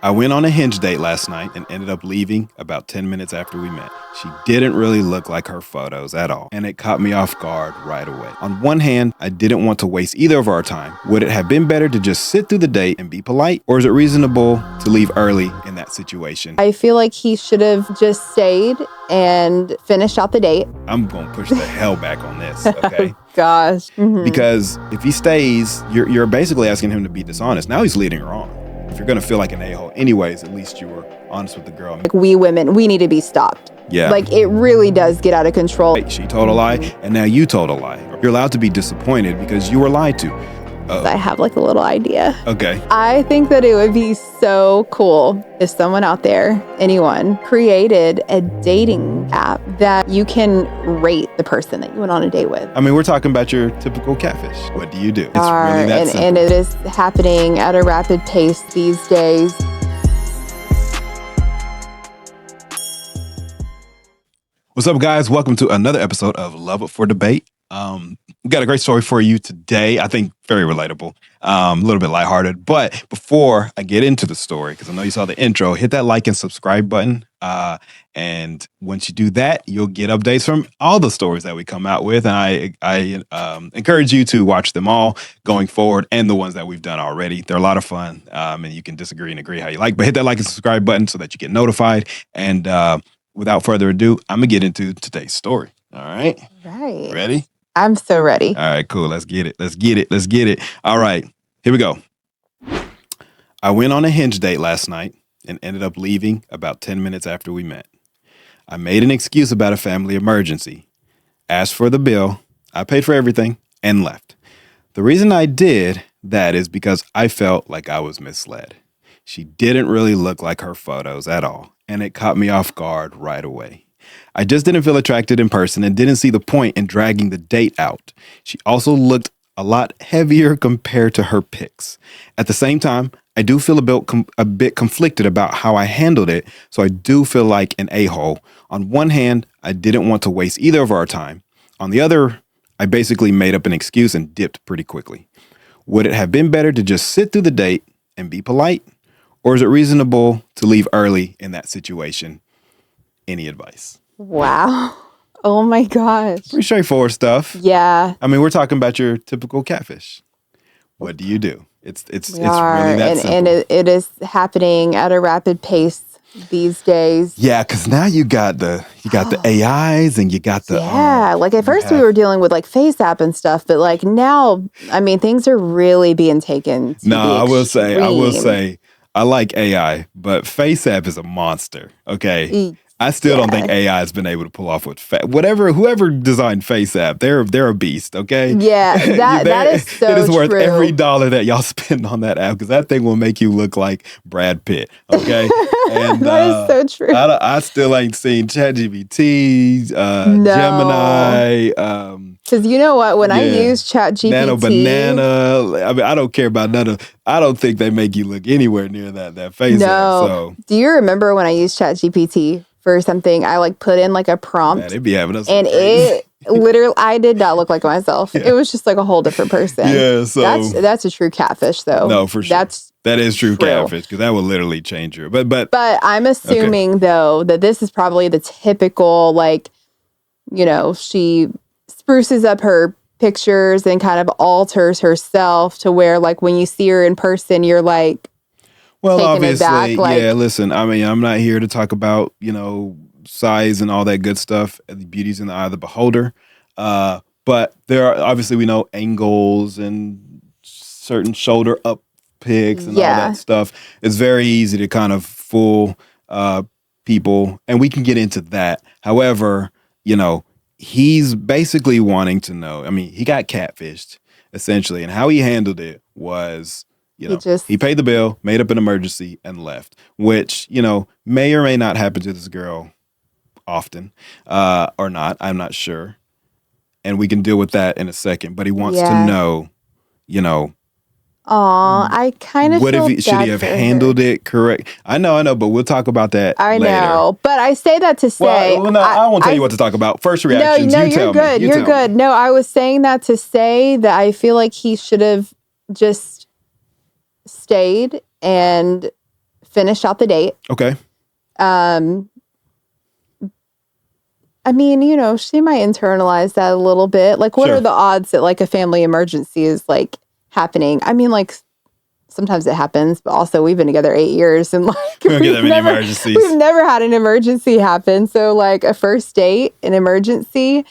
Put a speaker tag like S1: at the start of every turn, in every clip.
S1: I went on a Hinge date last night and ended up leaving about 10 minutes after we met. She didn't really look like her photos at all, and it caught me off guard right away. On one hand, I didn't want to waste either of our time. Would it have been better to just sit through the date and be polite, or is it reasonable to leave early in that situation?
S2: I feel like he should have just stayed and finished out the date.
S1: I'm going to push the hell back on this, okay?
S2: Gosh. Mm-hmm.
S1: Because if he stays, you're basically asking him to be dishonest. Now he's leading her on. If you're going to feel like an a-hole anyways, at least you were honest with the girl.
S2: Like, we women, we need to be stopped.
S1: Yeah.
S2: Like, it really does get out of control.
S1: She told a lie, and now you told a lie. You're allowed to be disappointed because you were lied to.
S2: I have like a little idea.
S1: Okay.
S2: I think that it would be so cool if someone out there, anyone, created a dating app that you can rate the person that you went on a date with.
S1: I mean, we're talking about your typical catfish. What do you do? It's really that simple.
S2: And it is happening at a rapid pace these days.
S1: What's up, guys? Welcome to another episode of Love Up for Debate. We got a great story for you today. I think very relatable, a little bit lighthearted. But before I get into the story, because I know you saw the intro, hit that like and subscribe button. And once you do that, you'll get updates from all the stories that we come out with. And I encourage you to watch them all going forward and the ones that we've done already. They're a lot of fun, and you can disagree and agree how you like. But hit that like and subscribe button so that you get notified. And without further ado, I'm going to get into today's story. All right?
S2: Right.
S1: Ready?
S2: I'm so ready.
S1: All right, cool. Let's get it. All right, here we go. I went on a Hinge date last night and ended up leaving about 10 minutes after we met. I made an excuse about a family emergency, asked for the bill, I paid for everything, and left. The reason I did that is because I felt like I was misled. She didn't really look like her photos at all, and it caught me off guard right away. I just didn't feel attracted in person and didn't see the point in dragging the date out. She also looked a lot heavier compared to her pics. At the same time, I do feel a bit conflicted about how I handled it, so I do feel like an a-hole. On one hand, I didn't want to waste either of our time. On the other, I basically made up an excuse and dipped pretty quickly. Would it have been better to just sit through the date and be polite? Or is it reasonable to leave early in that situation? Any advice?
S2: Wow. Oh my gosh.
S1: Pretty straightforward stuff.
S2: Yeah.
S1: I mean, we're talking about your typical catfish. What do you do? It's really that simple.
S2: And it is happening at a rapid pace these days.
S1: Yeah, because now you got the AIs and you got the
S2: like at first we were dealing with like FaceApp and stuff, but like now, I mean, things are really being taken to the
S1: I will
S2: extreme.
S1: say I like AI, but FaceApp is a monster. Okay. I still don't think AI has been able to pull off whoever designed FaceApp, they're a beast, okay?
S2: Yeah, that is so
S1: it is worth
S2: true.
S1: every dollar that y'all spend on that app because that thing will make you look like Brad Pitt, okay? And
S2: that is so true.
S1: I still ain't seen ChatGPT, Gemini.
S2: Because you know what? When I use ChatGPT,
S1: Nano Banana. I mean, I don't care about I don't think they make you look anywhere near that FaceApp.
S2: No.
S1: So.
S2: Do you remember when I used ChatGPT for something? I like put in like a prompt.
S1: Man, it'd be having us.
S2: And it literally, I did not look like myself. Yeah. It was just like a whole different person.
S1: Yeah, so
S2: that's a true catfish, though.
S1: No, for sure. That is true catfish because that will literally change you. But
S2: I'm assuming though that this is probably the typical like, she spruces up her pictures and kind of alters herself to where like when you see her in person, you're like.
S1: Well, obviously, yeah, listen, I mean, I'm not here to talk about, size and all that good stuff. The beauty's in the eye of the beholder. But there are, obviously, we know angles and certain shoulder up pics and all that stuff. It's very easy to kind of fool people, and we can get into that. However, he's basically wanting to know. I mean, he got catfished, essentially, and how he handled it was... he paid the bill, made up an emergency, and left, which, may or may not happen to this girl often or not. I'm not sure. And we can deal with that in a second. But he wants to know,
S2: I kind of feel bad
S1: should he have handled it correct? I know, but we'll talk about that later.
S2: I know, but I say that to say...
S1: Well, no, I won't tell you what to talk about. First reactions,
S2: no, you're good. You're good. No, I was saying that to say that I feel like he should have just... stayed and finish out the date.
S1: Okay.
S2: I mean, you know, she might internalize that a little bit. Like, what
S1: Sure.
S2: are the odds that like a family emergency is like happening? I mean, like sometimes it happens, but also we've been together 8 years and like
S1: We don't get that many emergencies.
S2: we've never had an emergency happen. So like a first date, an emergency,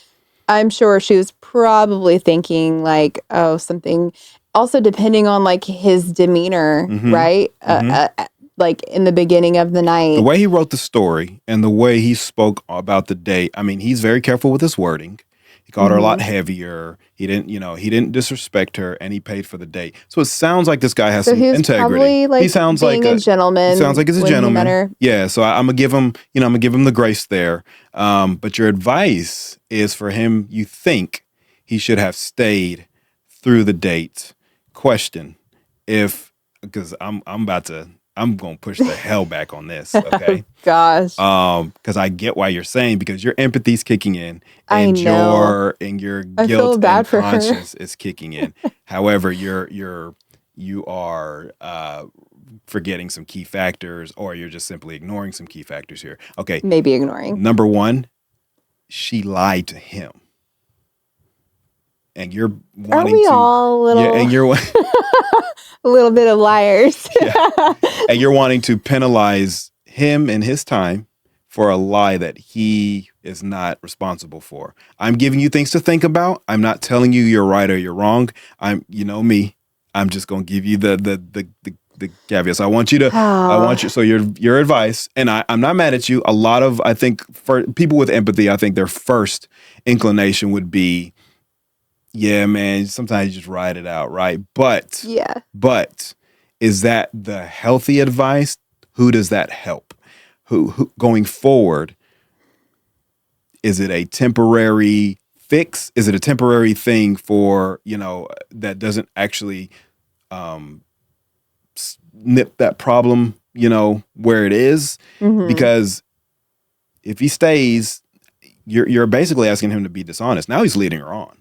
S2: I'm sure she was probably thinking like, oh, something. Also, depending on like his demeanor, right? Like in the beginning of the night.
S1: The way he wrote the story and the way he spoke about the date, I mean, he's very careful with his wording. He called her a lot heavier. He didn't disrespect her, and he paid for the date. So it sounds like this guy has some integrity.
S2: Probably, like,
S1: he sounds
S2: being
S1: like
S2: a gentleman.
S1: He sounds like he's a
S2: when he met
S1: gentleman.
S2: her.
S1: Yeah, so I'm gonna give him, the grace there. But your advice is for him. You think he should have stayed through the date. Question: because I'm gonna push the hell back on this, okay?
S2: Gosh.
S1: Because I get why you're saying, because your empathy's kicking in, and
S2: I know.
S1: your
S2: I feel
S1: guilt
S2: bad
S1: and
S2: for her.
S1: conscience is kicking in. However, you are forgetting some key factors, or you're just simply ignoring some key factors here. Okay.
S2: Maybe ignoring.
S1: Number one, she lied to him. And you're wanting
S2: Are we all a little,
S1: yeah, and you're
S2: a little bit of liars?
S1: and you're wanting to penalize him and his time for a lie that he is not responsible for. I'm giving you things to think about. I'm not telling you you're right or you're wrong. You know me. I'm just gonna give you the caveats. I want you. So your advice, and I'm not mad at you. A lot of, I think, for people with empathy, I think their first inclination would be, yeah, man, sometimes you just ride it out, right? But is that the healthy advice? Who does that help? Who going forward? Is it a temporary fix? Is it a temporary thing for, that doesn't actually nip that problem, where it is? Because if he stays, you're basically asking him to be dishonest. Now he's leading her on.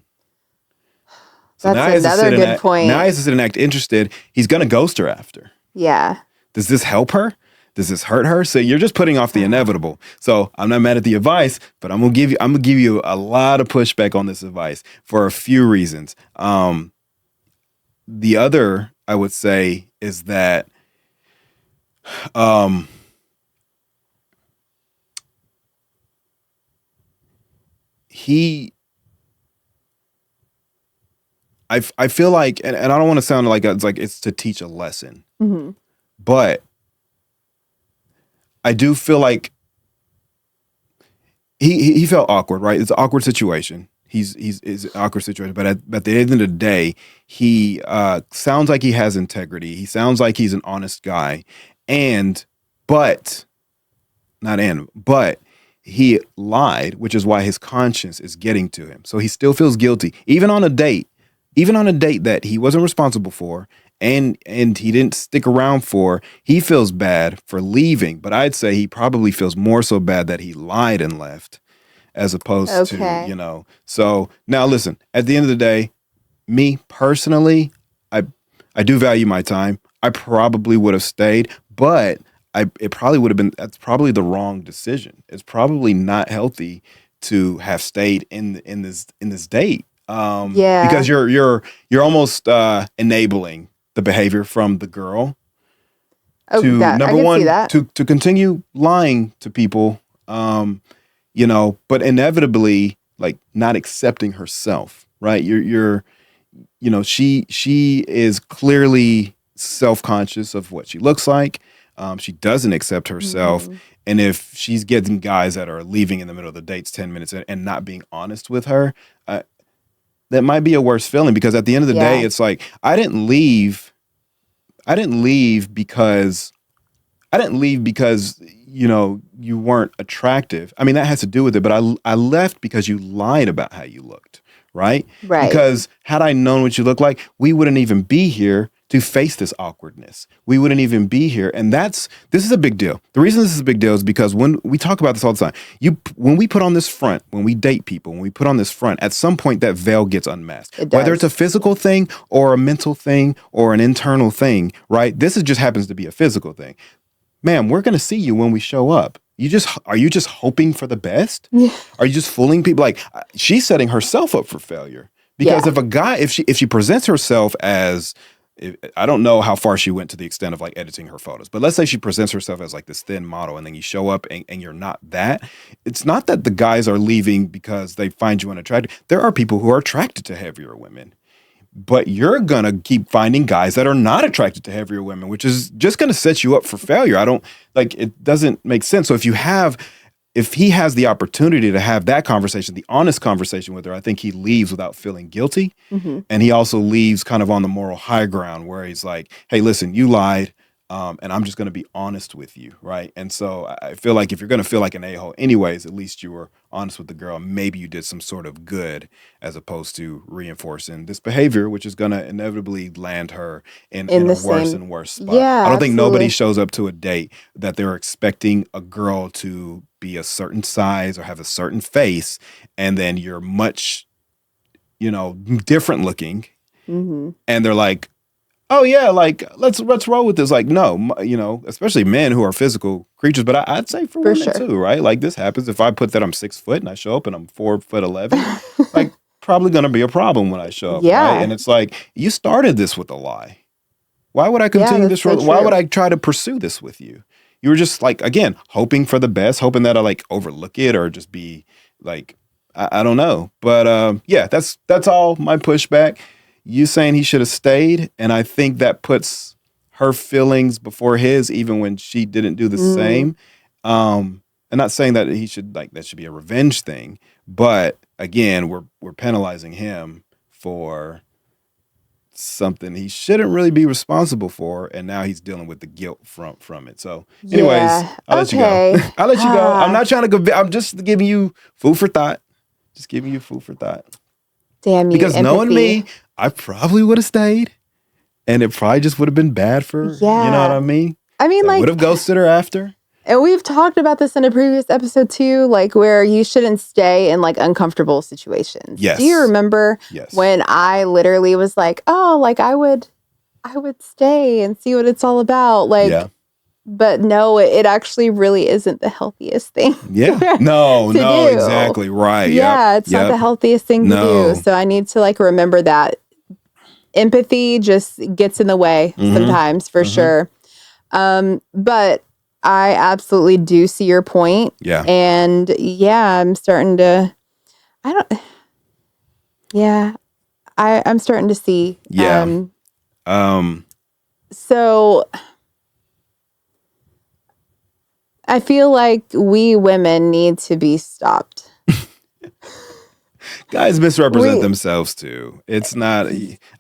S1: So
S2: That's another good point.
S1: Now he has to sit and act interested. He's going to ghost her after.
S2: Yeah.
S1: Does this help her? Does this hurt her? So you're just putting off the inevitable. So I'm not mad at the advice, but I'm gonna give you a lot of pushback on this advice for a few reasons. The other, I would say, is that I feel like, and I don't want to sound like it's to teach a lesson, but I do feel like he felt awkward, right? It's an awkward situation. It's an awkward situation, but at the end of the day, he sounds like he has integrity. He sounds like he's an honest guy, but he lied, which is why his conscience is getting to him. So he still feels guilty, even on a date that he wasn't responsible for, and he didn't stick around for. He feels bad for leaving, but I'd say he probably feels more so bad that he lied and left, as opposed to, So now listen, at the end of the day, me personally, I do value my time. I probably would have stayed, but it probably would have been, that's probably the wrong decision. It's probably not healthy to have stayed in this date. Because you're almost enabling the behavior from the girl to continue lying to people, but inevitably like not accepting herself, right? She is clearly self-conscious of what she looks like. She doesn't accept herself. And if she's getting guys that are leaving in the middle of the dates 10 minutes and not being honest with her, that might be a worse feeling, because at the end of the day, it's like, I didn't leave because you weren't attractive. I mean, that has to do with it, but I left because you lied about how you looked, right?
S2: Right.
S1: Because had I known what you looked like, we wouldn't even be here to face this awkwardness. We wouldn't even be here. And this is a big deal. The reason this is a big deal is because when we talk about this all the time, when we put on this front, when we date people, when we put on this front, at some point that veil gets unmasked. Whether it's a physical thing or a mental thing or an internal thing, right? This just happens to be a physical thing. ma'am, we're going to see you when we show up. Are you just hoping for the best?
S2: Yeah.
S1: Are you just fooling people? Like, she's setting herself up for failure. Because if a guy, if she presents herself as, I don't know how far she went to the extent of like editing her photos, but let's say she presents herself as like this thin model, and then you show up and you're not that. It's not that the guys are leaving because they find you unattractive. There are people who are attracted to heavier women, but you're going to keep finding guys that are not attracted to heavier women, which is just going to set you up for failure. It doesn't make sense. So if he has the opportunity to have that conversation, the honest conversation with her, I think he leaves without feeling guilty.
S2: Mm-hmm.
S1: And he also leaves kind of on the moral high ground where he's like, hey, listen, you lied. And I'm just going to be honest with you. Right. And so I feel like if you're going to feel like an a-hole anyways, at least you were honest with the girl. Maybe you did some sort of good as opposed to reinforcing this behavior, which is going to inevitably land her in a worse and worse spot.
S2: Yeah,
S1: I don't think nobody
S2: absolutely.
S1: shows up to a date that they're expecting a girl to be a certain size or have a certain face, and then you're much, different looking.
S2: Mm-hmm.
S1: And they're like, oh yeah, like let's roll with this. Like, no, especially men who are physical creatures, but I'd say for women too, right? Like this happens if I put that I'm 6 foot and I show up and I'm 4'11", like probably gonna be a problem when I show up.
S2: Yeah.
S1: Right? And it's like, you started this with a lie. Why would I continue this?
S2: So
S1: Why
S2: true.
S1: would I try to pursue this with you? You were just like, again, hoping for the best, hoping that I like overlook it or just be like, I don't know. But yeah, that's all my pushback. You saying he should have stayed, and I think that puts her feelings before his, even when she didn't do the same. And not saying that he should that should be a revenge thing, but again, we're penalizing him for something he shouldn't really be responsible for, and now he's dealing with the guilt from it. So, anyways, I'll let you go. I'll let you go. I'm not trying to I'm just giving you food for thought. Just giving you food for thought.
S2: Damn you,
S1: because knowing me, I probably would have stayed, and it probably just would have been bad for, you know what I mean?
S2: I mean,
S1: would have ghosted her after.
S2: And we've talked about this in a previous episode too, like where you shouldn't stay in like uncomfortable situations.
S1: Yes.
S2: Do you remember when I literally was like, oh, like I would stay and see what it's all about. Like, but no, it actually really isn't the healthiest thing.
S1: Yeah. No,
S2: do.
S1: Exactly. Right.
S2: Yeah. It's not the healthiest thing to do. So I need to like remember that empathy just gets in the way sometimes for sure. But I absolutely do see your point.
S1: Yeah.
S2: And I'm starting to, I'm starting to see.
S1: Yeah.
S2: So I feel like we women need to be stopped.
S1: Guys misrepresent themselves too. It's not,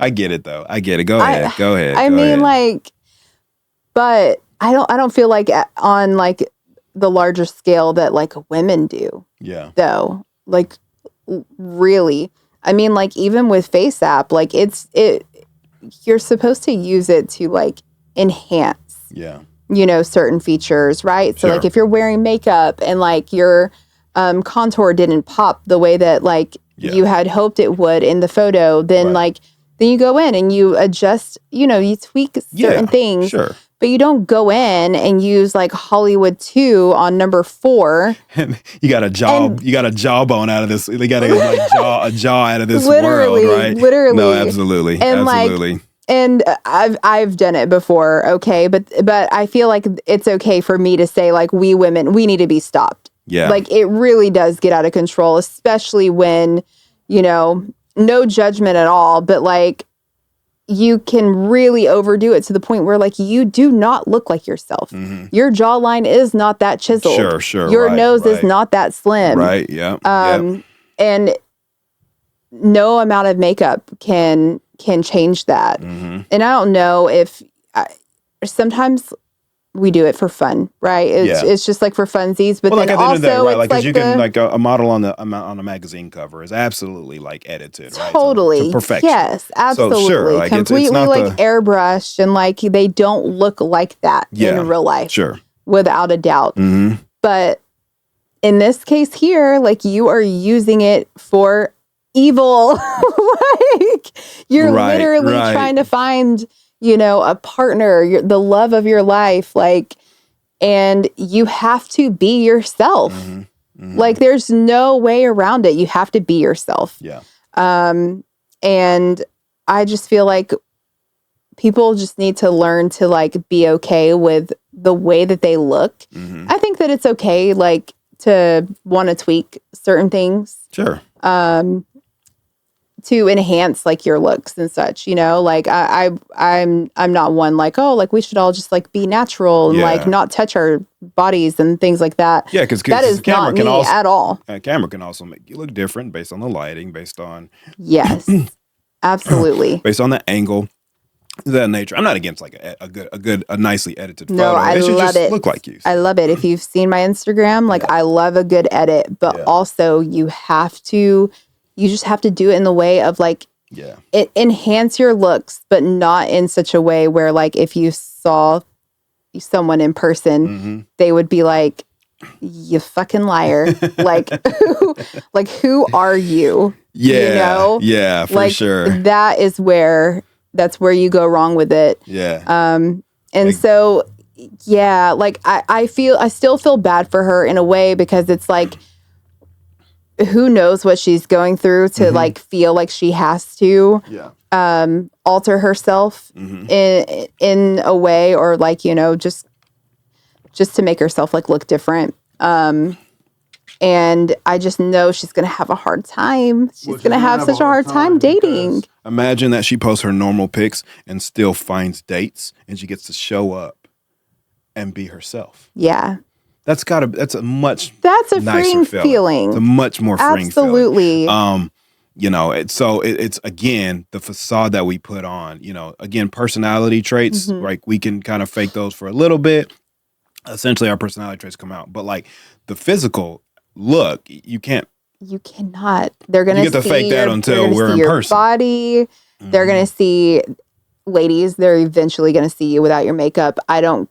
S1: I get it though. I get it. Go ahead.
S2: I mean, like, but I don't feel like on like the larger scale that like women do.
S1: Yeah.
S2: Though, like, really, I mean, like even with FaceApp, like you're supposed to use it to like enhance.
S1: Yeah.
S2: Certain features, right? So like if you're wearing makeup and like your contour didn't pop the way that like you had hoped it would in the photo, then then you go in and you adjust, you tweak certain things.
S1: Sure.
S2: But you don't go in and use like Hollywood 2 on number 4.
S1: And you got a jawbone out of this. They got a jaw out of this world, right?
S2: Literally.
S1: No, absolutely.
S2: And
S1: absolutely.
S2: And I've done it before, okay, but I feel like it's okay for me to say like we women, we need to be stopped.
S1: Yeah.
S2: Like it really does get out of control, especially when, no judgment at all, but like you can really overdo it to the point where like you do not look like yourself. Mm-hmm. Your jawline is not that chiseled.
S1: Sure.
S2: Your nose is not that slim.
S1: Right. Yeah.
S2: And no amount of makeup can change that. Mm-hmm. And I don't know if sometimes we do it for fun, right? It's just like for funsies, but then
S1: like at the
S2: also
S1: end of the day, right?
S2: it's
S1: like you can like a model on a magazine cover is absolutely like edited, right?
S2: Totally,
S1: to perfection.
S2: Yes, absolutely,
S1: so, sure, like,
S2: completely
S1: it's not
S2: like airbrushed, and like they don't look like that in real life,
S1: sure,
S2: without a doubt.
S1: Mm-hmm.
S2: But in this case here, like you are using it for evil, like you're literally trying to find. A partner, the love of your life, like, And you have to be yourself. Like, there's no way around it. You have to be yourself.
S1: Yeah.
S2: And I just feel like people just need to learn to like be okay with the way that they look. I think that it's okay, like, to want to tweak certain things.
S1: Sure.
S2: To enhance like your looks and such, you know, like I'm not one like, oh, like we should all just like be natural and like not touch our bodies and things like that.
S1: Yeah, because
S2: that is not me at all.
S1: A camera can also make you look different based on the lighting, based on
S2: absolutely,
S1: based on the angle, that nature. I'm not against like a nicely edited photo.
S2: No, I
S1: should
S2: love
S1: just
S2: it.
S1: Look like you. So.
S2: I love it. If you've seen my Instagram, like I love a good edit, but also you just have to do it in the way of like, it enhance your looks, but not in such a way where like if you saw someone in person, they would be like, you fucking liar. like, who are you?
S1: Yeah.
S2: You know?
S1: Yeah, for sure.
S2: That's where you go wrong with it.
S1: Yeah.
S2: And like, so, yeah, like I still feel bad for her in a way because it's like, who knows what she's going through to like feel like she has to alter herself in a way, or like, you know, just to make herself like look different. And I just know she's going to have a hard time. She's going to have such a hard time dating.
S1: Imagine that she posts her normal pics and still finds dates and she gets to show up and be herself.
S2: Yeah.
S1: That's a
S2: freeing feeling.
S1: It's a much more freeing
S2: feeling.
S1: Absolutely. You know, it's again the facade that we put on. You know, again, personality traits. Like we can kind of fake those for a little bit. Essentially, our personality traits come out, but like the physical look, you can't.
S2: You cannot. They're gonna.
S1: You get to fake that until we're in person.
S2: Body. They're gonna see. Ladies, they're eventually gonna see you without your makeup. I don't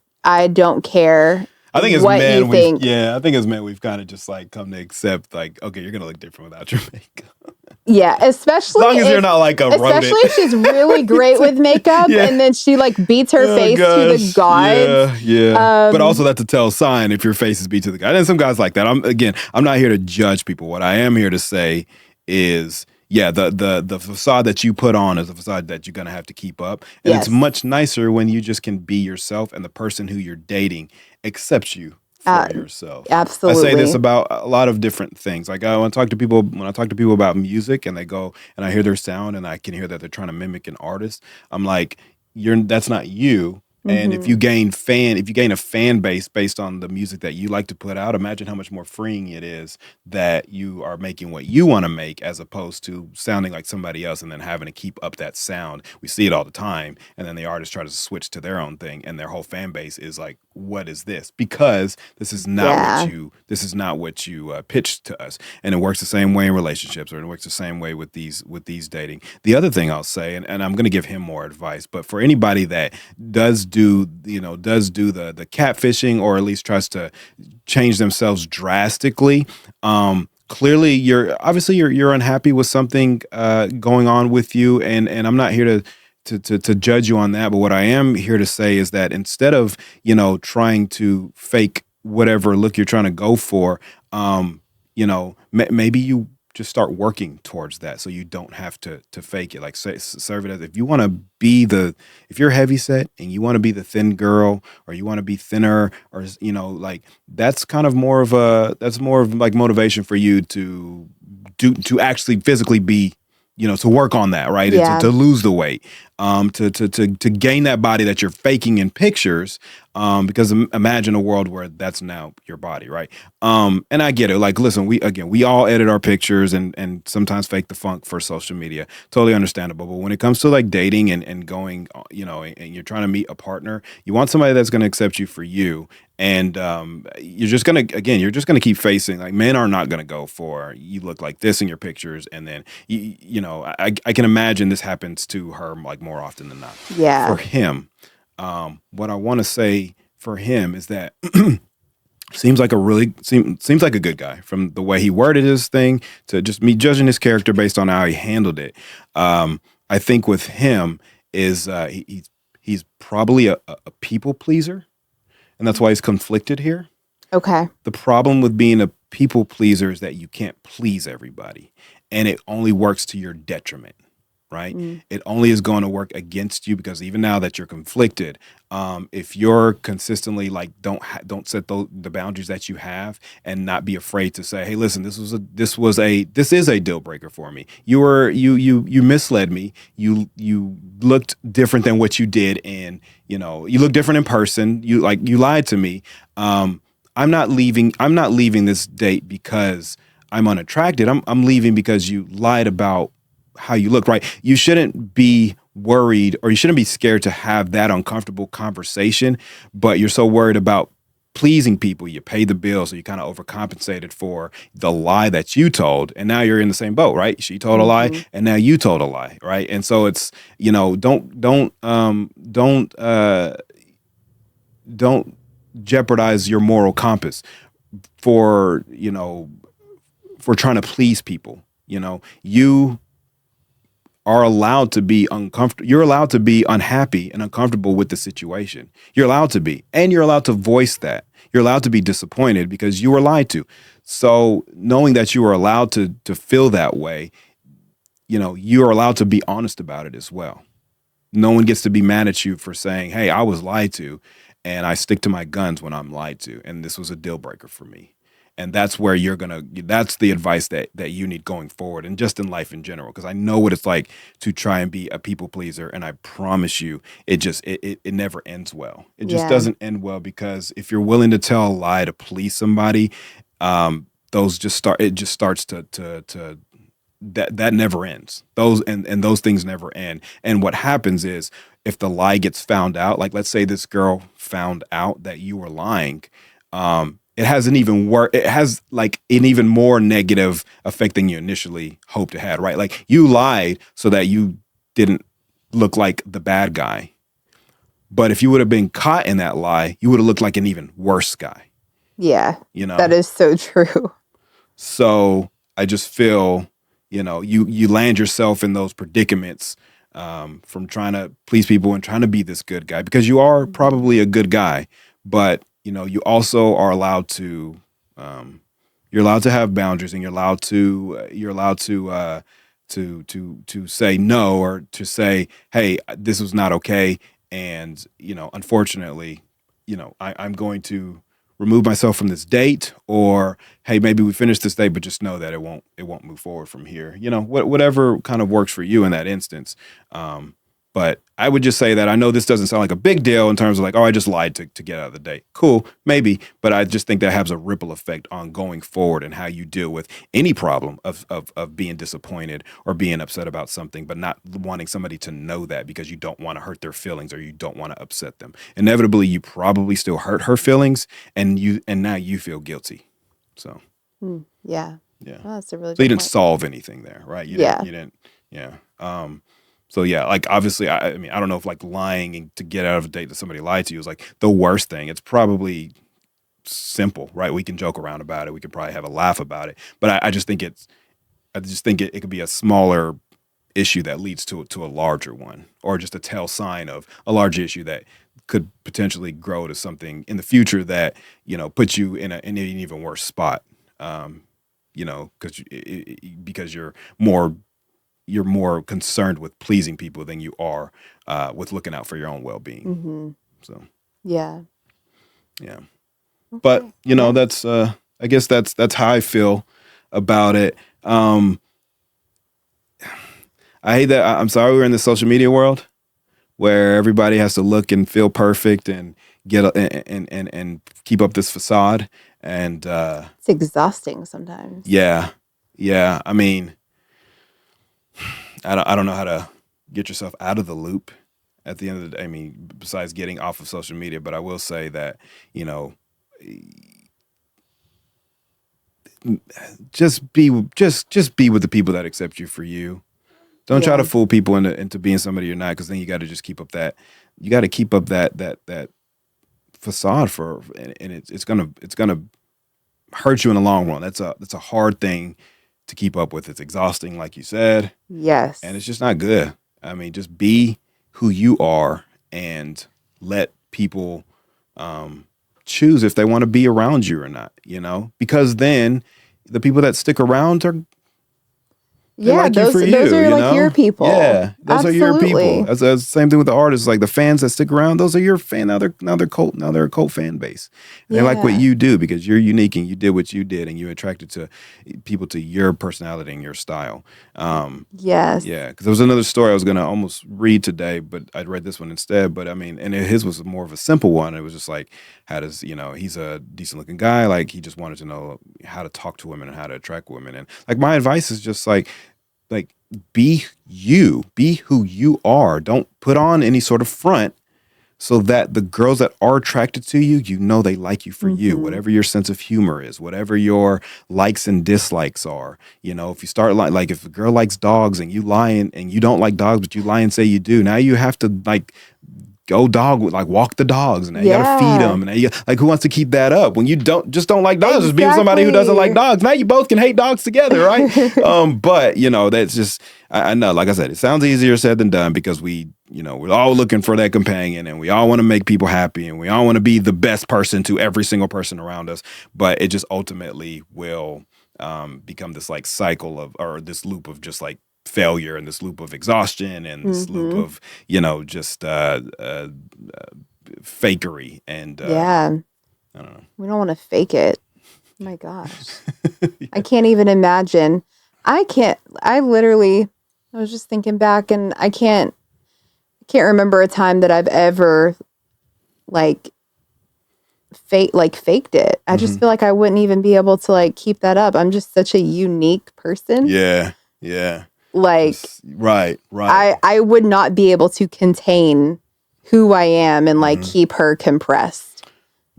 S2: care.
S1: I think as
S2: what
S1: men,
S2: you think.
S1: I think as men, we've kind of just like come to accept like, okay, you're gonna look different without your makeup.
S2: Yeah, especially
S1: as long as you're not like a rodent.
S2: Especially if she's really great with makeup, and then she like beats her face to the gods.
S1: Yeah. But also that's a tell sign if your face is beat to the gods. And some guys like that. I'm not here to judge people. What I am here to say is, the facade that you put on is a facade that you're gonna have to keep up. And it's much nicer when you just can be yourself and the person who you're dating accepts you for yourself.
S2: Absolutely.
S1: I say this about a lot of different things. Like when I talk to people about music and they go and I hear their sound and I can hear that they're trying to mimic an artist, I'm like, that's not you. And if you gain a fan base based on the music that you like to put out, imagine how much more freeing it is that you are making what you want to make as opposed to sounding like somebody else and then having to keep up that sound. We see it all the time. And then the artists try to switch to their own thing and their whole fan base is like, what is this? Because this is not what you pitched to us. And it works the same way in relationships, or it works the same way with these dating. The other thing I'll say, and I'm going to give him more advice, but for anybody that does do the catfishing, or at least tries to change themselves drastically, clearly you're unhappy with something going on with you, and I'm not here to judge you on that, but what I am here to say is that instead of trying to fake whatever look you're trying to go for, maybe you just start working towards that so you don't have to fake it. Like serve it as if you want to be if you're heavy set and you want to be the thin girl, or you want to be thinner, or like that's more of like motivation for you to actually physically be, to work on that, right?
S2: Yeah.
S1: To lose the weight, to gain that body that you're faking in pictures, because imagine a world where that's now your body, right? And I get it. Like, listen, we all edit our pictures and sometimes fake the funk for social media. Totally understandable. But when it comes to like dating and going, and you're trying to meet a partner, you want somebody that's going to accept you for you. And you're just gonna keep facing, like, men are not gonna go for, you look like this in your pictures, and then I can imagine this happens to her like more often than not.
S2: Yeah.
S1: For him, what I want to say for him is that seems like a good guy from the way he worded his thing to just me judging his character based on how he handled it. I think with him is he's probably a people pleaser. and that's why he's conflicted here.
S2: Okay.
S1: The problem with being a people pleaser is that you can't please everybody, and it only works to your detriment, right?
S2: Mm.
S1: It only is going to work against you because even now that you're conflicted, if you're consistently like don't set the boundaries that you have and not be afraid to say, hey, listen, this is a deal breaker for me. You misled me. You looked different than what you did, and you look different in person. You lied to me. I'm not leaving this date because I'm unattracted. I'm leaving because you lied about how you look, right? You shouldn't be worried or you shouldn't be scared to have that uncomfortable conversation, but you're so worried about pleasing people. You pay the bill, so you kind of overcompensated for the lie that you told, and now you're in the same boat, right? She told a lie, and now you told a lie, right? And so it's don't jeopardize your moral compass for trying to please people. You are allowed to be uncomfortable. You're allowed to be unhappy and uncomfortable with the situation. You're allowed to be, and you're allowed to voice that. You're allowed to be disappointed because you were lied to. So knowing that you are allowed to feel that way, you are allowed to be honest about it as well. No one gets to be mad at you for saying, hey, I was lied to, and I stick to my guns when I'm lied to, and this was a deal breaker for me. And that's where that's the advice that you need going forward, and just in life in general, because I know what it's like to try and be a people pleaser, and I promise you, it never ends well. It just doesn't end well, because if you're willing to tell a lie to please somebody, it just starts to that never ends. Those things never end. And what happens is, if the lie gets found out, like let's say this girl found out that you were lying, it has like an even more negative effect than you initially hoped it had, right? Like you lied so that you didn't look like the bad guy. But if you would have been caught in that lie, you would have looked like an even worse guy.
S2: Yeah. That is so true.
S1: So I just feel, you land yourself in those predicaments from trying to please people and trying to be this good guy, because you are probably a good guy, but you also are allowed to have boundaries, and you're allowed to say no, or to say, hey, this was not okay, and unfortunately, I'm going to remove myself from this date, or hey, maybe we finish this date, but just know that it won't move forward from here. Whatever kind of works for you in that instance. But I would just say that I know this doesn't sound like a big deal in terms of like, oh, I just lied to get out of the date. Cool, maybe, but I just think that has a ripple effect on going forward and how you deal with any problem of being disappointed or being upset about something, but not wanting somebody to know that because you don't want to hurt their feelings or you don't want to upset them. Inevitably, you probably still hurt her feelings, and now you feel guilty. So
S2: yeah.
S1: Well,
S2: that's a really
S1: so
S2: good
S1: you didn't
S2: point.
S1: solve anything there, right? You didn't. So yeah, like obviously, I mean, I don't know if like lying to get out of a date that somebody lied to you is like the worst thing. It's probably simple, right? We can joke around about it. We could probably have a laugh about it. But I just think it could be a smaller issue that leads to a larger one, or just a tell sign of a larger issue that could potentially grow to something in the future that puts you in an even worse spot. Because you're more concerned with pleasing people than you are with looking out for your own well-being. So yeah. Okay. But that's I guess that's how I feel about it. I hate that. I'm sorry we're in the social media world where everybody has to look and feel perfect and get and keep up this facade, and
S2: it's exhausting sometimes.
S1: Yeah. I mean, I don't know how to get yourself out of the loop at the end of the day. I mean, besides getting off of social media, but I will say that, just be with the people that accept you for you. Don't try to fool people into being somebody you're not, because then you got to just keep up that facade and it's gonna hurt you in the long run. That's a hard thing to keep up with. It's exhausting, like you said.
S2: Yes.
S1: And it's just not good. I mean, just be who you are and let people choose if they want to be around you or not, you know, because then the people that stick around are, they
S2: Yeah,
S1: like you for
S2: those
S1: you,
S2: are
S1: you
S2: like your
S1: know?
S2: people.
S1: Yeah, those are your people.
S2: Absolutely.
S1: That's the same thing with the artists. Like the fans that stick around, those are your fan. Now they're cult. Now they're a cult fan base. And they like what
S2: Yeah.
S1: you do because you're unique and you did what you did and you attracted to people to your personality and your style.
S2: Yes.
S1: Yeah, because there was another story I was gonna almost read today, but I'd read this one instead. But I mean, and his was more of a simple one. It was just like, how does he's a decent looking guy. Like he just wanted to know how to talk to women and how to attract women. And like my advice is just like be you, be who you are. Don't put on any sort of front so that the girls that are attracted to you, you know they like you for you,
S2: Mm-hmm.
S1: whatever your sense of humor is, whatever your likes and dislikes are. You know, if you start like if a girl likes dogs and you lie and you don't like dogs, but you lie and say you do, now you have to like go dog like walk the dogs and now you got to feed
S2: Yeah.
S1: them and now like who wants to keep that up when you don't like dogs, just be with somebody who doesn't like
S2: Exactly.
S1: dogs. Now you both can hate dogs together, right? But that's just I know, like I said, it sounds easier said than done because we're all looking for that companion and we all want to make people happy and we all want to be the best person to every single person around us, but it just ultimately will become this like cycle of or this loop of just like failure and this loop of exhaustion and this loop
S2: Mm-hmm.
S1: of just fakery and
S2: Yeah.
S1: I don't know.
S2: We don't want to fake it. Oh my gosh. I can't even imagine. I literally I was just thinking back and I can't remember a time that I've ever like faked it. I just
S1: Mhm.
S2: feel like I wouldn't even be able to like keep that up. I'm just such a unique person.
S1: Yeah.
S2: Like
S1: Right.
S2: I would not be able to contain who I am and like keep her compressed.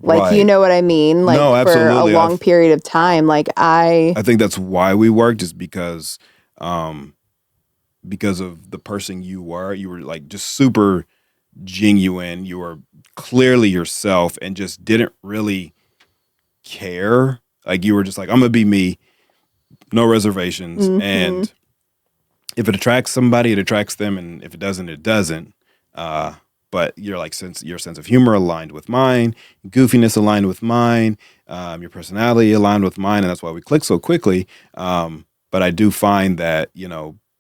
S2: Like you
S1: Right.
S2: know what I mean? Like
S1: No,
S2: for a
S1: absolutely.
S2: long period of time. Like
S1: I think that's why we worked is because of the person you were. You were like just super genuine. You were clearly yourself and just didn't really care. Like you were just like, I'm gonna be me, no reservations.
S2: mm-hmm.
S1: And if it attracts somebody, it attracts them, and if it doesn't, it doesn't. But your sense of humor aligned with mine, goofiness aligned with mine, your personality aligned with mine, and that's why we click so quickly. But I do find that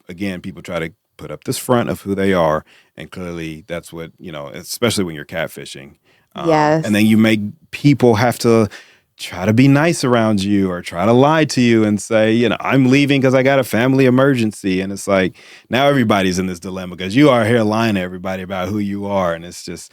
S1: again, people try to put up this front of who they are, and clearly that's what especially when you're catfishing, and
S2: Yes.
S1: then you make people have to try to be nice around you or try to lie to you and say, I'm leaving because I got a family emergency. And it's like, now everybody's in this dilemma because you are here lying to everybody about who you are. And it's just,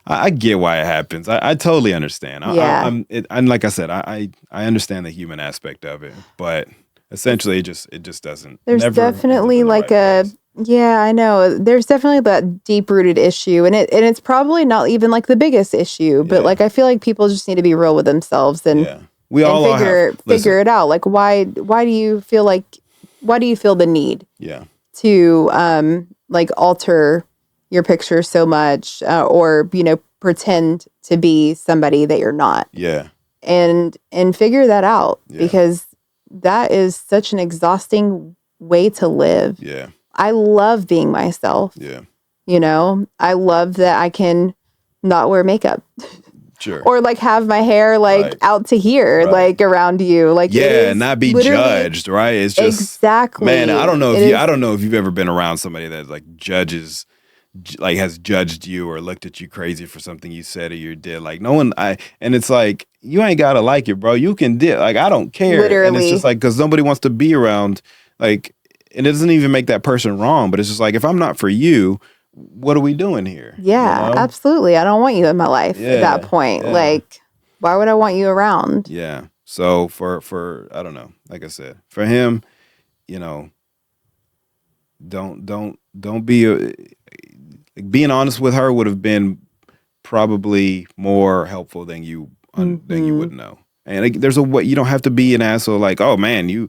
S1: I get why it happens. I totally understand.
S2: Yeah.
S1: And like I said, I understand the human aspect of it, but essentially it just doesn't,
S2: There's
S1: never ends up
S2: definitely
S1: in the
S2: like
S1: right place.
S2: yeah, I know. There's definitely that deep-rooted issue and it's probably not even like the biggest issue, but
S1: Yeah.
S2: like I feel like people just need to be real with themselves and
S1: Yeah. We all have,
S2: figure
S1: listen,
S2: it out. Like why do you feel the need
S1: yeah.
S2: to like alter your picture so much or pretend to be somebody that you're not?
S1: Yeah.
S2: And figure that out
S1: Yeah.
S2: because that is such an exhausting way to live.
S1: Yeah.
S2: I love being myself.
S1: Yeah.
S2: I love that I can not wear makeup
S1: Sure.
S2: or like have my hair like
S1: Right.
S2: out to here,
S1: Right.
S2: like around you. Like it
S1: Yeah,
S2: is
S1: not be
S2: literally-
S1: judged, right? It's just
S2: exactly.
S1: man, I don't know
S2: It is-
S1: I don't know if you've ever been around somebody that like judges like has judged you or looked at you crazy for something you said or you did. Like no one and it's like you ain't got to like it, bro. You can like I don't care. And it's
S2: Literally.
S1: just like cuz nobody wants to be around like and it doesn't even make that person wrong, but it's just like if I'm not for you, what are we doing here?
S2: Yeah, absolutely. I don't want you in my life at that point.
S1: Yeah.
S2: Like, why would I want you around?
S1: Yeah. So for I don't know, like I said, for him, don't be being honest with her would have been probably more helpful than you would know. And like, there's a way you don't have to be an asshole. Like, oh man, you're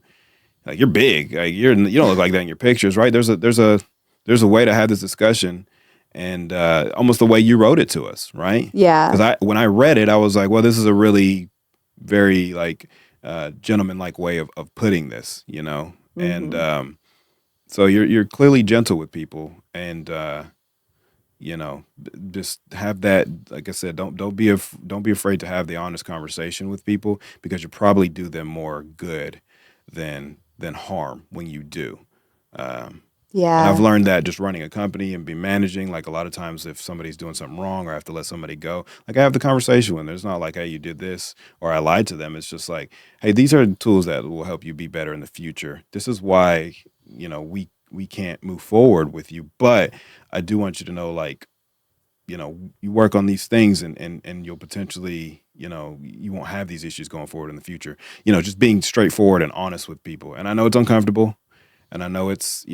S1: big. Like you don't look like that in your pictures, right? There's a way to have this discussion, and almost the way you wrote it to us, right?
S2: Yeah.
S1: Because when I read it, I was like, well, this is a really very like gentleman-like way of putting this, and so you're clearly gentle with people, and just have that. Like I said, don't be afraid to have the honest conversation with people, because you probably do them more good than harm when you do. Um, and I've
S2: Yeah.
S1: learned that just running a company and be managing. Like, a lot of times, if somebody's doing something wrong or I have to let somebody go, like, I have the conversation with them. It's not like, hey, you did this or I lied to them. It's just like, hey, these are tools that will help you be better in the future. This is why we can't move forward with you, but I do want you to know, like, you work on these things, and you'll potentially, you won't have these issues going forward in the future. Just being straightforward and honest with people. And I know it's uncomfortable, and I know it's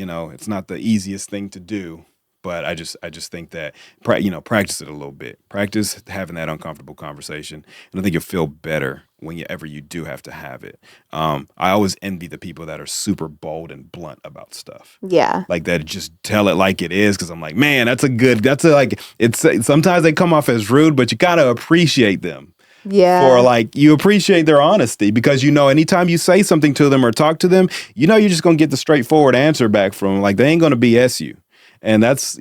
S1: not the easiest thing to do, but I just think that practice it a little bit. Practice having that uncomfortable conversation, and I think you'll feel better whenever you do have to have it. I always envy the people that are super bold and blunt about stuff.
S2: Yeah.
S1: Like, that just tell it like it is, because I'm like, man, like, it's sometimes they come off as rude, but you gotta appreciate them
S2: Yeah.
S1: for, like, you appreciate their honesty, because anytime you say something to them or talk to them, you're just gonna get the straightforward answer back from them. Like, they ain't gonna BS you. And that's,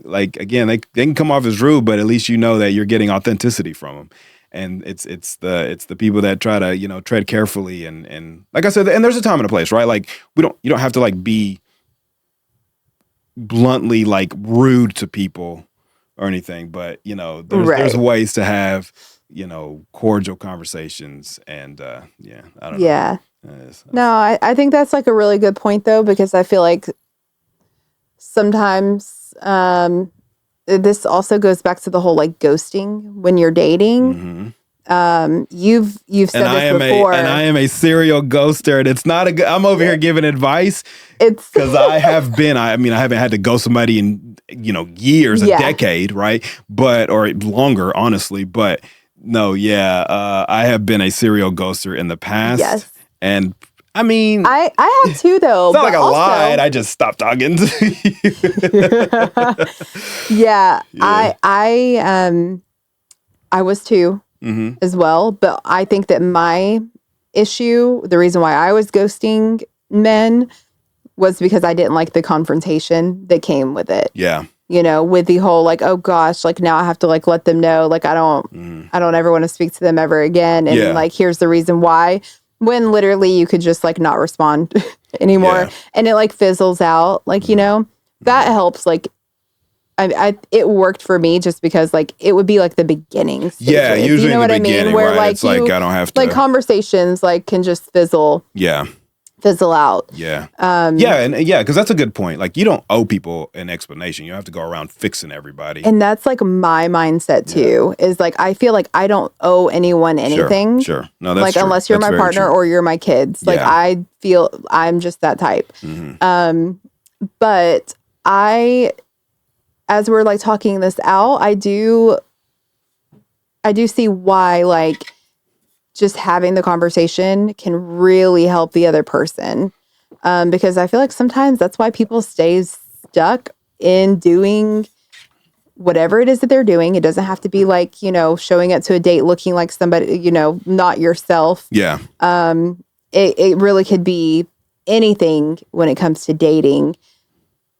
S1: like, again, they can come off as rude, but at least that you're getting authenticity from them. And it's the people that try to, tread carefully, and like I said, and there's a time and a place, right? Like, you don't have to, like, be bluntly, like, rude to people or anything, but there's
S2: Right.
S1: ways to have cordial conversations, and yeah, I don't know.
S2: Yeah.
S1: It's-
S2: No, I think that's like a really good point though, because I feel like sometimes this also goes back to the whole like ghosting when you're dating.
S1: Mhm.
S2: You've said
S1: And
S2: this before.
S1: I am a serial ghoster, and it's not I'm over here giving advice
S2: It's
S1: because I haven't had to ghost somebody in years, a
S2: Yeah.
S1: decade, right? But or longer, honestly. But no, yeah, I have been a serial ghoster in the past.
S2: Yes.
S1: And I mean,
S2: I have too though.
S1: it's not
S2: but
S1: like I
S2: also-
S1: lied. I just stopped talking to you.
S2: Yeah.
S1: Yeah.
S2: I was too
S1: Hmm.
S2: as well, but I think that my issue, the reason why I was ghosting men, was because I didn't like the confrontation that came with it.
S1: Yeah.
S2: With the whole like, oh gosh, like now I have to like let them know, like I don't ever want to speak to them ever again, and
S1: Yeah.
S2: like here's the reason why. When literally you could just like not respond anymore,
S1: Yeah.
S2: and it like fizzles out, like that helps. Like it worked for me just because like it would be like the beginning stages.
S1: Yeah, usually
S2: you know
S1: in
S2: what
S1: the
S2: I mean,
S1: beginning,
S2: where
S1: right?
S2: like
S1: It's like I don't have to
S2: like conversations like can just fizzle out.
S1: Yeah. Because that's a good point. Like, you don't owe people an explanation. You don't have to go around fixing everybody.
S2: And that's like my mindset too, is like I feel like I don't owe anyone anything.
S1: Sure. No, that's
S2: like
S1: true.
S2: unless you're
S1: That's
S2: my
S1: very
S2: partner
S1: true.
S2: or you're my kids. Like
S1: Yeah.
S2: I feel I'm just that type.
S1: Mhm.
S2: But as we're like talking this out, I do see why like just having the conversation can really help the other person. Because I feel like sometimes that's why people stay stuck in doing whatever it is that they're doing. It doesn't have to be like, showing up to a date looking like somebody, not yourself.
S1: Yeah.
S2: It really could be anything when it comes to dating.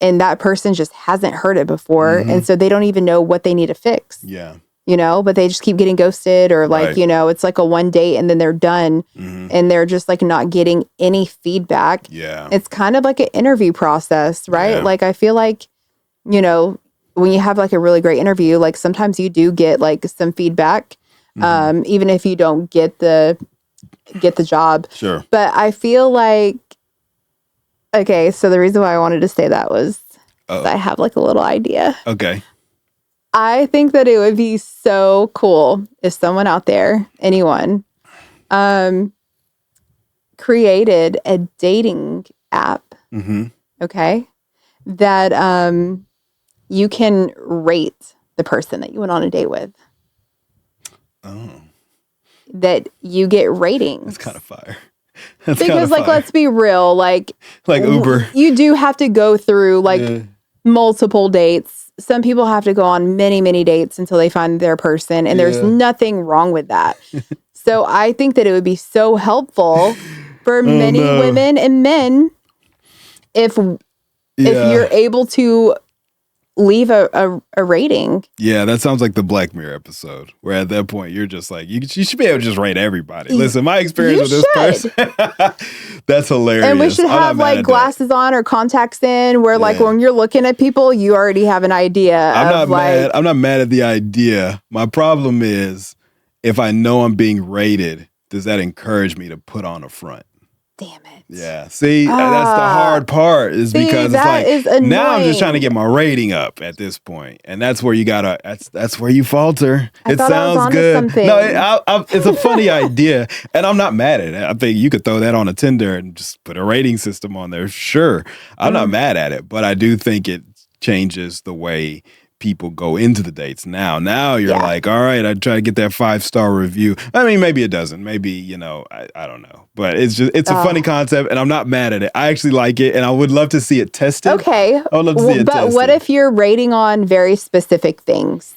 S2: And that person just hasn't heard it before.
S1: Mhm.
S2: And so they don't even know what they need to fix.
S1: Yeah.
S2: But they just keep getting ghosted, or like,
S1: Right.
S2: it's like a one date and then they're done
S1: Mhm.
S2: and they're just like not getting any feedback.
S1: Yeah.
S2: It's kind of like an interview process, right?
S1: Yeah.
S2: Like I feel like, when you have like a really great interview, like sometimes you do get like some feedback, even if you don't get the job.
S1: Sure.
S2: But I feel like, okay, so the reason why I wanted to say that was I have like a little idea.
S1: Okay.
S2: I think that it would be so cool if someone out there, anyone, created a dating app,
S1: Mm-hmm.
S2: okay, that you can rate the person that you went on a date with.
S1: Oh,
S2: That you get ratings.
S1: that's kind of fire. That's
S2: Because
S1: kinda
S2: like
S1: fire.
S2: let's be real, like
S1: Uber.
S2: you do have to go through like
S1: Yeah.
S2: multiple dates. Some people have to go on many, many dates until they find their person, and there's
S1: Yeah.
S2: nothing wrong with that. So I think that it would be so helpful for many
S1: no.
S2: women and men if
S1: Yeah.
S2: you're able to leave a rating.
S1: Yeah, that sounds like the Black Mirror episode, where at that point you're just like, you should be able to just rate everybody. Listen, my experience with this person, that's hilarious.
S2: And we should have like glasses on or contacts in, where like when you're looking at people, you already have an idea.
S1: I'm not mad at the idea. My problem is, if I know I'm being rated, does that encourage me to put on a front?
S2: Damn it.
S1: Yeah. See, that's the hard part because it's like, now I'm just trying to get my rating up at this point. And that's where you gotta, that's where you falter. It sounds good. No, it's a funny idea. And I'm not mad at it. I think you could throw that on a Tinder and just put a rating system on there. Sure. I'm not mad at it, but I do think it changes the way people go into the dates now. Now you're like, all right, I try to get that 5-star review. I mean, maybe it doesn't. Maybe, I don't know. But it's a funny concept, and I'm not mad at it. I actually like it, and I would love to see it tested.
S2: Okay.
S1: I would love to see it tested.
S2: But what if you're rating on very specific things?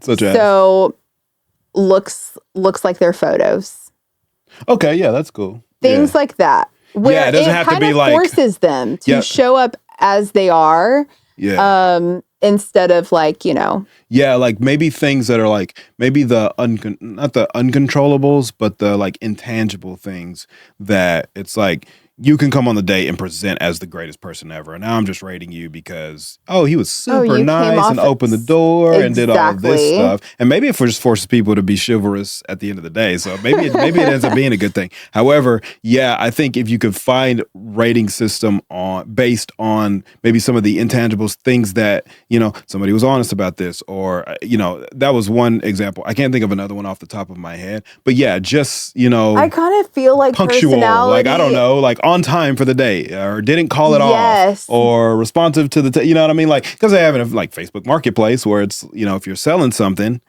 S1: Such as?
S2: So looks like their photos.
S1: Okay, yeah, that's cool.
S2: Things like that. Where
S1: it doesn't have to be like,
S2: forces them to show up as they are.
S1: Yeah.
S2: Instead of like,
S1: Yeah, like maybe things that are like, maybe not the uncontrollables, but the like intangible things that it's like, you can come on the date and present as the greatest person ever. And now I'm just rating you because, he was super nice and opened the door and did all of this stuff. And maybe it just forces people to be chivalrous at the end of the day. So maybe it ends up being a good thing. However, I think if you could find rating system based on maybe some of the intangibles, things that, somebody was honest about this, or, that was one example. I can't think of another one off the top of my head. But just,
S2: I kind of feel like
S1: punctual, like, I don't know, like on time for the day, or didn't call it off, or responsive to the, you know what I mean? Like, because they have it like Facebook Marketplace where it's, if you're selling something,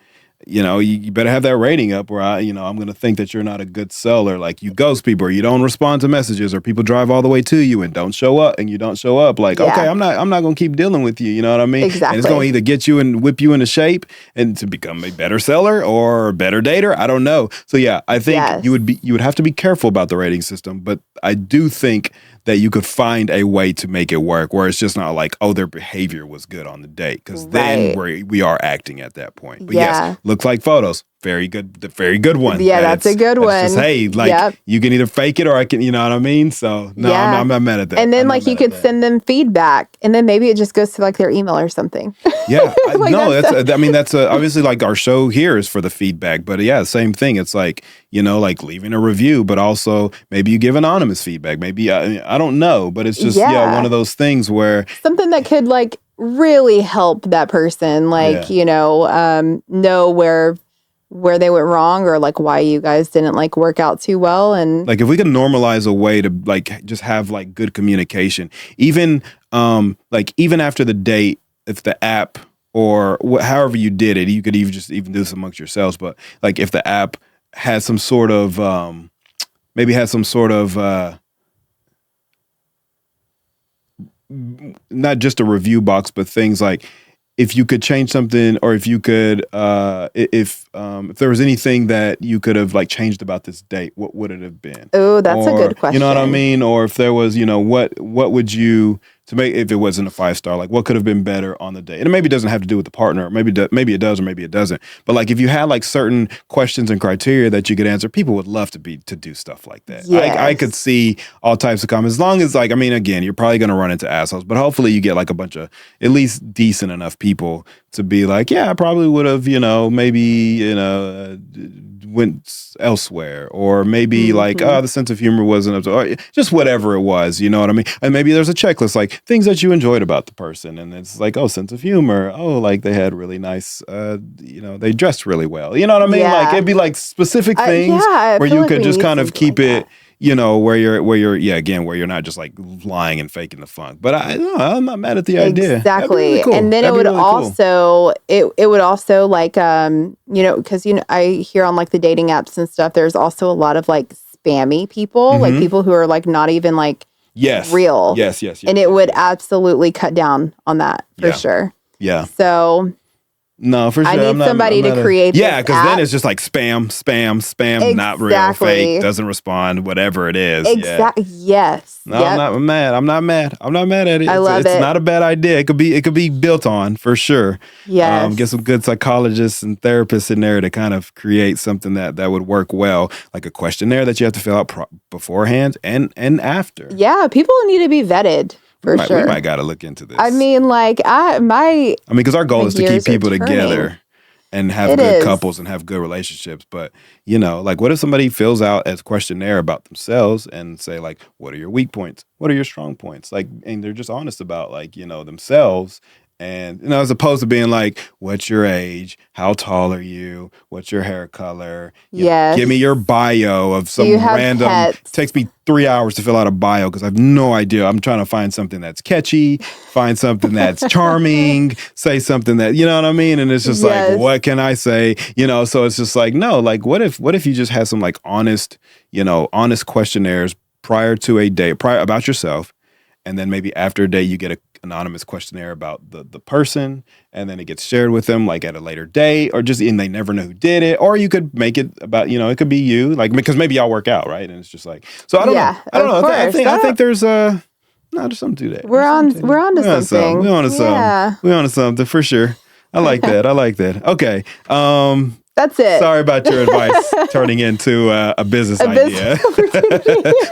S1: you better have that rating up, or I'm going to think that you're not a good seller. Like, you ghost people, or you don't respond to messages, or people drive all the way to you and don't show up, and you don't show up. Like, okay, I'm not going to keep dealing with you. You know what I mean?
S2: Exactly.
S1: And it's going to either get you and whip you into shape and to become a better seller or a better dater. I don't know. So I think you would have to be careful about the rating system, but I do think that you could find a way to make it work where it's just not like, their behavior was good on the date, because then we are acting at that point. But yes, looks like photos. Very good one.
S2: Yeah, that's a good one.
S1: Just, hey, like, you can either fake it or I can, you know what I mean? So, no, I'm not mad at that.
S2: And then, like, you could send them feedback, and then maybe it just goes to, like, their email or something.
S1: Yeah. That's obviously, like, our show here is for the feedback. But, same thing. It's like, like leaving a review, but also maybe you give anonymous feedback. Maybe, I don't know. But it's just, one of those things where.
S2: Something that could, like, really help that person, like, know where they went wrong, or like why you guys didn't like work out too well. And
S1: like, if we can normalize a way to like just have like good communication, even even after the date, if the app or however you did it, you could even do this amongst yourselves, but like if the app has some sort of not just a review box, but things like, if you could change something, or if you could, if there was anything that you could have like changed about this date, what would it have been?
S2: Oh, that's a good question.
S1: You know what I mean? Or if there was, what would you, to make, if it wasn't a 5-star, like what could have been better on the date? And it maybe doesn't have to do with the partner. Or maybe it does, or maybe it doesn't. But like, if you had like certain questions and criteria that you could answer, people would love to do stuff like that.
S2: Yes.
S1: I could see all types of comments, as long as like, I mean, again, you're probably going to run into assholes, but hopefully you get like a bunch of at least decent enough people to be like, I probably would have, maybe, went elsewhere, or maybe like, the sense of humor wasn't up to, or just whatever it was, you know what I mean? And maybe there's a checklist, like things that you enjoyed about the person, and it's like, sense of humor, like they had really nice, they dressed really well, you know what I mean? Like, it'd be like specific things where you could just kind of keep it, where you're not just like lying and faking the funk. But I'm not mad at the idea.
S2: Exactly.
S1: Really cool.
S2: And then it would really also, it would also like, because, I hear on like the dating apps and stuff, there's also a lot of like spammy people, like people who are like not even like real.
S1: Yes.
S2: And it would absolutely cut down on that for sure.
S1: Yeah.
S2: So
S1: No, for sure.
S2: I need somebody to create this
S1: Yeah, because then
S2: app.
S1: it's just like spam, not real, fake, doesn't respond, whatever it is.
S2: Exactly. Yes.
S1: No, I'm not mad. I'm not mad at it.
S2: I love
S1: it's
S2: it.
S1: not a bad idea. It could be built on for sure.
S2: Yes.
S1: Get some good psychologists and therapists in there to kind of create something that would work well, like a questionnaire that you have to fill out beforehand and after.
S2: Yeah, people need to be vetted for sure.
S1: We might got to look into this.
S2: I mean, like
S1: because our goal is to keep people together and have good couples and have good relationships. But, like what if somebody fills out a questionnaire about themselves and say like, what are your weak points? What are your strong points? Like, and they're just honest about like, themselves. And, as opposed to being like, what's your age? How tall are you? What's your hair color?
S2: Yes.
S1: Give me your bio of some random. Pets? It takes me 3 hours to fill out a bio because I have no idea. I'm trying to find something that's catchy, find something that's charming, say something that, you know what I mean? And it's just like, what can I say? So it's just like, no, like what if you just had some like honest questionnaires prior to a date, about yourself. And then maybe after a date, you get an anonymous questionnaire about the person, and then it gets shared with them like at a later date, or just and they never know who did it. Or you could make it about, it could be you, like because maybe y'all work out, right? And it's just like, so I don't know. I don't know. I think there's there's something to that.
S2: We're on to something.
S1: We're on to something. We're on to something for sure. I like that. Okay.
S2: That's it.
S1: Sorry about your advice turning into a business idea.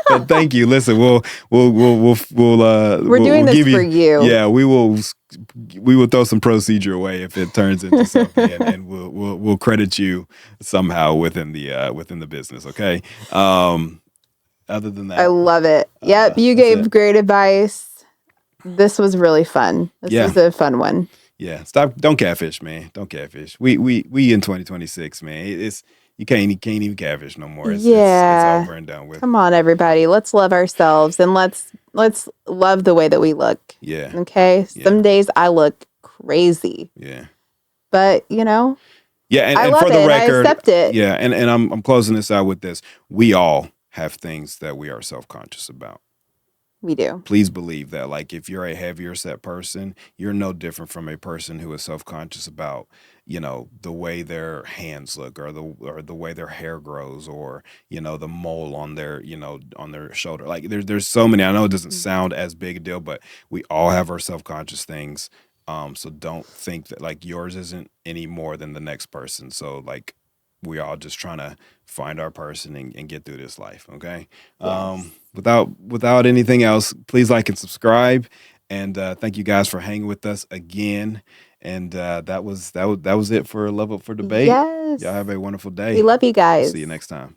S1: But thank you. Listen, we're
S2: doing this for you.
S1: Yeah, we will throw some procedure away if it turns into something, and we'll credit you somehow within the business. Okay. Other than that,
S2: I love it. Yep, you gave great advice. This was really fun. This was a fun one.
S1: Yeah, don't catfish, man. Don't catfish. We in 2026, man. You can't even catfish no more. It's over and done with.
S2: Come on, everybody. Let's love ourselves and let's love the way that we look.
S1: Yeah.
S2: Okay. Yeah. Some days I look crazy.
S1: Yeah.
S2: But
S1: Yeah, and
S2: I love
S1: for the record,
S2: I accept it.
S1: Yeah, and I'm closing this out with this. We all have things that we are self-conscious about.
S2: We do.
S1: Please believe that, like, if you're a heavier set person, you're no different from a person who is self-conscious about, the way their hands look, or the way their hair grows, or, the mole on their, on their shoulder. Like, there's so many. I know it doesn't sound as big a deal, but we all have our self-conscious things. So don't think that like yours isn't any more than the next person. So like, we all just trying to find our person and get through this life. Okay. Yes. Without anything else, please like and subscribe. And thank you guys for hanging with us again. And that was it for Love Up for Debate.
S2: Yes.
S1: Y'all have a wonderful day.
S2: We love you guys.
S1: See you next time.